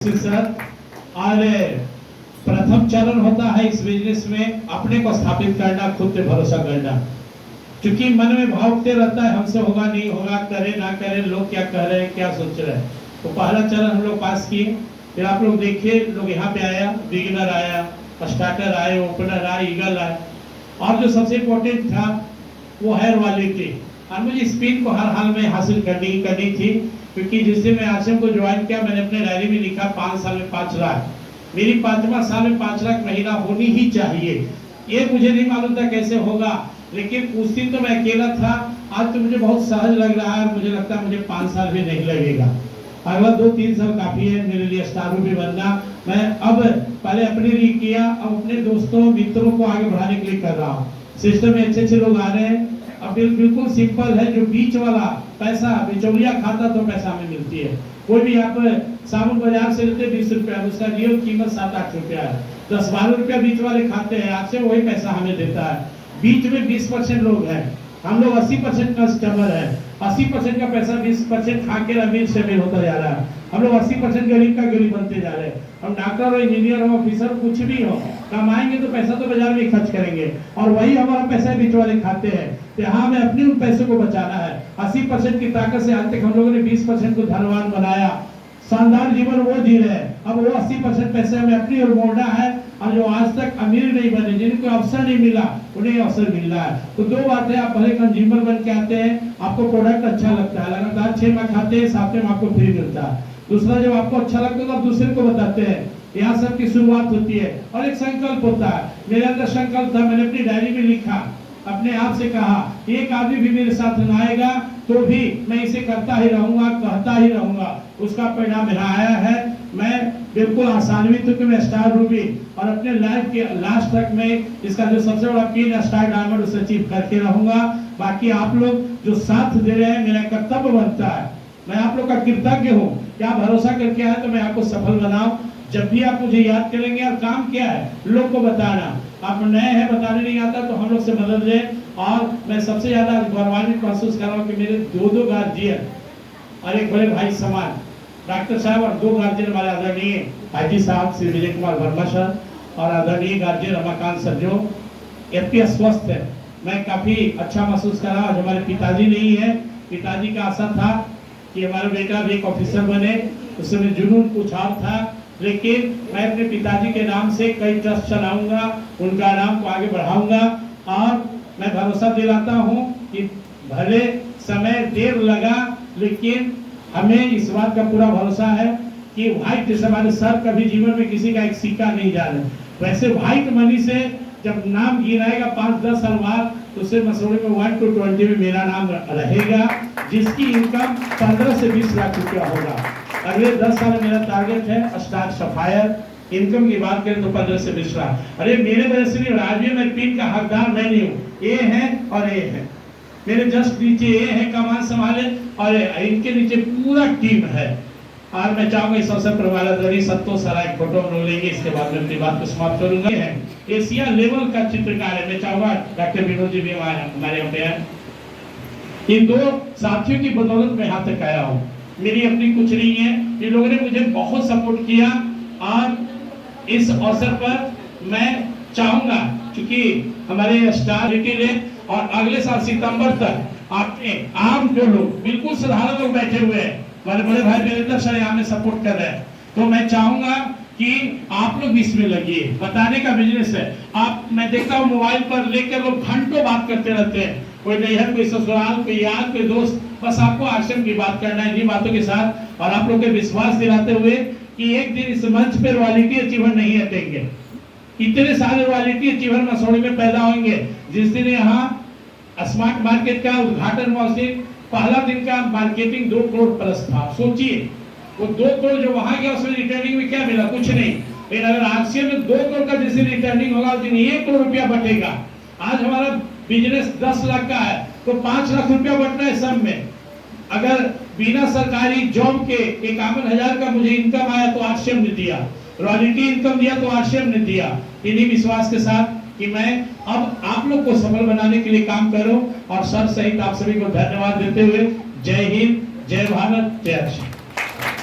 Sir और प्रथम चरण होता है इस बिजनेस में अपने को स्थापित करना, खुद पे भरोसा करना। क्योंकि मन में भाव उठते रहता है हमसे होगा नहीं होगा, करे ना करे, लोग क्या कह रहे हैं, क्या सोच रहे हैं। तो पहला चरण हम लोग पास किए। फिर आप लोग देखिए, लोग यहाँ पे आया, बिगिनर आया, स्टार्टर आए, ओपनर आए, ईगल आए, और जो सबसे इम्पोर्टेंट था वो है रॉयल्टी। और मुझे स्पिन को हर हाल में हासिल करनी थी, क्योंकि जिस दिन मैं आश्रम को ज्वाइन किया मैंने अपने डायरी में लिखा 5 साल में 5 लाख, मेरी 5वां साल में 5 लाख महीना होनी ही चाहिए। ये मुझे नहीं मालूम था कैसे होगा, लेकिन उस दिन तो मैं अकेला था। आज तो मुझे बहुत सहज लग रहा है, मुझे लगता है मुझे 5 साल भी नहीं लगेगा। अगला 2-3 साल काफी है मेरे लिए स्टार भी बनना। मैं अब पहले अपने लिए किया, अब अपने दोस्तों मित्रों को आगे बढ़ाने के लिए कर रहा हूँ। सिस्टम में अच्छे लोग आ रहे हैं। अब बिल्कुल सिंपल है, जो बीच वाला पैसा बिचौलिया खाता तो पैसा हमें मिलती है। कोई भी आप साबुन बाजार से लेते 20 रुपया, उसका रियल कीमत 7-8 रुपया है। 10-12 रुपया बीच वाले खाते हैं, आज से वही पैसा हमें देता है। बीच में 20% लोग हैं, हम लोग 80% कस्टमर है। 80% का पैसा 20% खा के अमीर से अमीर होता जा रहा है। हम लोग 80% गरीब का गरीब बनते जा रहे हैं। हम डॉक्टर हो, इंजीनियर हो, ऑफिसर कुछ भी हो, कमाएंगे तो पैसा तो बाजार में खर्च करेंगे, और वही हमारा पैसा बीच वाले खाते हैं। तो यहाँ हमें अपने उन पैसों को बचाना है। 80% की ताकत से आज तक हम लोगों ने 20% को धनवान बनाया, शानदार जीवन वो जी रहे हैं। अब वो 80% पैसे हमें अपनी ओर मोड़ना है, और जो आज तक अमीर नहीं बने, जिनको अवसर नहीं मिला, उन्हें अवसर मिल रहा है। तो 2 बातें, आप भले कंज्यूमर बन के आते हैं, आपको प्रोडक्ट अच्छा लगता है, लगातार 6 माह खाते हैं, 7वें माह आपको फ्री मिलता है। दूसरा, जब आपको अच्छा लगता है तो आप दूसरे को बताते हैं। यहाँ सब की शुरुआत होती है, और एक संकल्प होता है। मेरे अंदर संकल्प था, मैंने अपनी डायरी में लिखा, अपने आप से कहा, एक आदमी भी मेरे साथ न आएगा तो भी मैं इसे करता ही रहूंगा, कहता ही रहूंगा। उसका परिणाम यहाँ आया है। मैं बिल्कुल आसान्वित हूँ कि मैं स्टार रूबी और अपने लाइफ के लास्ट तक में इसका जो सबसे बड़ा पिन स्टार डायमंड उसे अचीव करके रहूंगा। बाकी आप लोग जो साथ दे रहे हैं, मेरा कर्तव्य बनता है, मैं आप लोग का कृतज्ञ हूँ। क्या भरोसा करके आए तो मैं आपको सफल बनाऊं। जब भी आप मुझे याद करेंगे, और काम क्या है लोग को बताना, आप नए हैं, बताने नहीं आता तो हम लोग से मदद लें। और मैं सबसे ज्यादा गौरवान्वित महसूस कर रहा हूँ कि मेरे 2 गार्जियन और एक बड़े भाई समान डॉक्टर साहब, और 2 गार्जियन हमारे आदरणीय आईजी साहब श्री विजय कुमार वर्मा सर, और आदरणीय गार्जियन रमाकांत सर, जो एफपीएस स्वस्थ है। मैं काफी अच्छा महसूस कर रहा हूँ। हमारे पिताजी नहीं है, पिताजी का आशा था कि हमारा बेटा भी एक ऑफिसर बने, उस समय जुनून कुछ और था, लेकिन मैं अपने पिताजी के नाम से कई ट्रस्ट चलाऊंगा, उनका नाम को आगे बढ़ाऊंगा। और मैं भरोसा दिलाता हूं कि भले समय देर लगा, लेकिन हमें इस बात का पूरा भरोसा है कि व्हाइट जैसे हमारे सर कभी जीवन में किसी का एक सिक्का नहीं जाने, वैसे व्हाइट मनी से जब नाम गिराएगा 5-10 साल बाद, तो उससे मसूरी में 1 to 20 में मेरा नाम रहेगा, जिसकी इनकम 15 से 20 लाख रुपया होगा। अगले 10 साल में मेरा टारगेट है स्टार सफायर। इनकम की बात करें तो 15 से 20 लाख। अरे मेरे वजह से नहीं, राज्य में पिन का हकदार मैं नहीं हूँ, ए है और ए है। मेरे जस्ट नीचे ए है कमान संभाले, और इनके नीचे पूरा टीम है। और मैं चाहूंगा इस अवसर पर वाला संतोष सर एक फोटो हम लोग लेंगे, इसके बाद में अपनी बात को समाप्त करूंगा। एशिया लेवल का चित्रकार है। मैं चाहूंगा डॉक्टर विनोद जी भी हमारे यहाँ पे हैं। इन 2 साथियों की बदौलत मैं यहाँ तक आया हूँ, मेरी अपनी कुछ नहीं है। इन लोगों ने मुझे बहुत सपोर्ट किया, और इस अवसर पर मैं चाहूंगा, क्योंकि हमारे स्टार ने, और अगले साल सितंबर तक आपके आम जो लोग, बिल्कुल साधारण लोग बैठे हुए हैं, हमारे बड़े भाई वीरेंद्र सर यहाँ में सपोर्ट कर रहे हैं। तो मैं चाहूंगा कि आप लोग इसमें लगिए, बताने का बिजनेस है। आप, मैं देखता हूँ मोबाइल पर लेकर लोग घंटों बात करते रहते हैं, कोई नैहर, कोई ससुराल, कोई यार, कोई दोस्त, बस आपको आश्रम की बात करना है इन्हीं बातों के साथ। और आप लोग के विश्वास दिलाते हुए कि एक दिन इस मंच पर रॉयल्टी अचीवर नहीं हटेंगे। इतने सारे रॉयल्टी अचीवर मसूरी में पैदा होंगे। जिस दिन यहाँ स्मार्ट मार्केट का उद्घाटन हुआ, उसे पहला दिन का मार्केटिंग 2 करोड़ प्लस था। सोचिए, वो 2 करोड़ जो वहां गया, उसमें रिटर्निंग में क्या मिला? कुछ नहीं। लेकिन अगर आरसीएम में 2 करोड़ का जैसे रिटर्निंग होगा, उस दिन 1 करोड़ रुपया बटेगा। आज हमारा बिजनेस 10 लाख का है, तो 5 लाख रुपया बटना है सब में। अगर बिना सरकारी जॉब के 51,000 का मुझे इनकम आया तो आरसीएम ने दिया, रॉयल्टी इनकम दिया तो आरसीएम ने दिया। इन्हीं विश्वास के साथ कि मैं अब आप लोग को सफल बनाने के लिए काम करूं, और सर सहित आप सभी को धन्यवाद देते हुए जय हिंद, जय भारत, जय आश्रम।